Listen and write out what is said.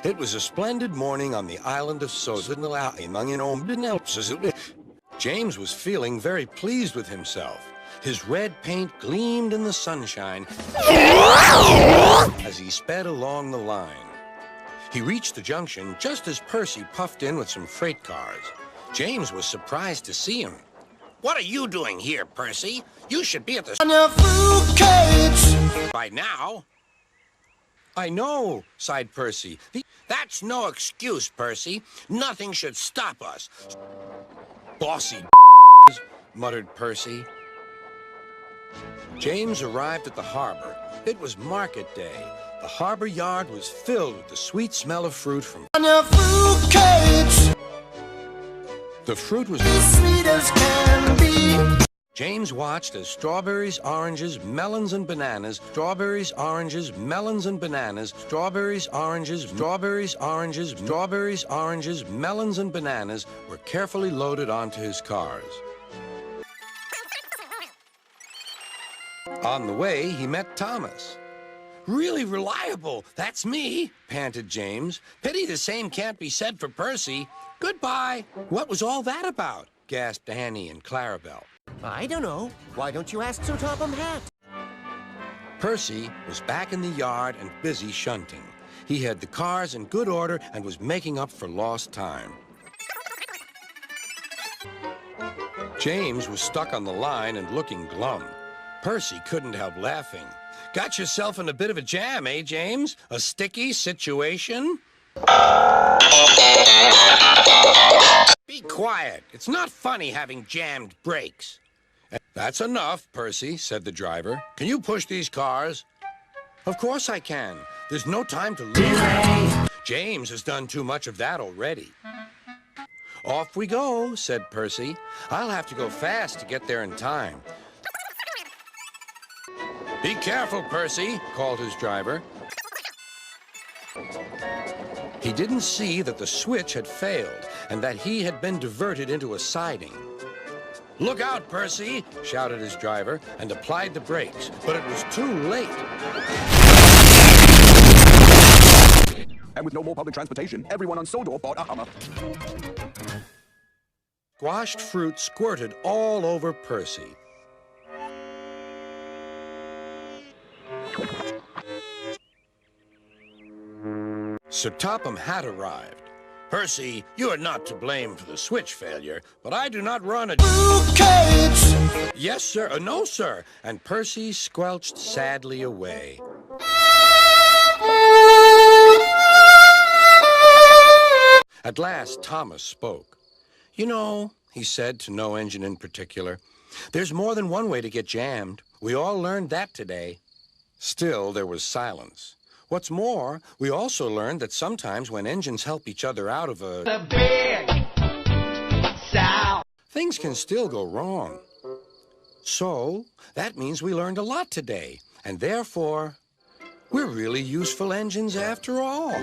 It was a splendid morning on the island of Sozinala. James was feeling very pleased with himself. His red paint gleamed in the sunshine as he sped along the line. He reached the junction just as Percy puffed in with some freight cars. James was surprised to see him. What are you doing here, Percy? You should be at the by now. I know, sighed Percy. That's no excuse, Percy. Nothing should stop us. Bossy muttered Percy. James arrived at the harbor. It was market day. The harbor yard was filled with the sweet smell of fruit from the fruit was as sweet as can be. James watched as strawberries, oranges, melons, and bananas, strawberries, oranges, melons, and bananas, strawberries, oranges, strawberries, oranges, strawberries, oranges, melons, and bananas were carefully loaded onto his cars. On the way, he met Thomas. Really reliable. That's me, panted James. Pity the same can't be said for Percy. Goodbye. What was all that about? Gasped Annie and Clarabelle. I don't know. Why don't you ask Sir Topham Hatt? Percy was back in the yard and busy shunting. He had the cars in good order and was making up for lost time. James was stuck on the line and looking glum. Percy couldn't help laughing. Got yourself in a bit of a jam, eh, James? A sticky situation? Be quiet. It's not funny having jammed brakes. That's enough, Percy, said the driver. Can you push these cars? Of course I can. There's no time to lose. James has done too much of that already. Off we go, said Percy. I'll have to go fast to get there in time. Be careful, Percy, called his driver. He didn't see that the switch had failed and that he had been diverted into a siding. Look out, Percy, shouted his driver and applied the brakes, but it was too late. And with no more public transportation, everyone on Sodor bought a Hummer. Squashed fruit squirted all over Percy. Sir Topham Hatt arrived. Percy, you are not to blame for the switch failure, but I do not run a cage. Yes, sir. No, sir. And Percy squelched sadly away. At last, Thomas spoke. You know, he said to no engine in particular, there's more than one way to get jammed. We all learned that today. Still, there was silence. What's more, we also learned that sometimes when engines help each other out of a big sound, things can still go wrong. So, that means we learned a lot today, and therefore, we're really useful engines after all.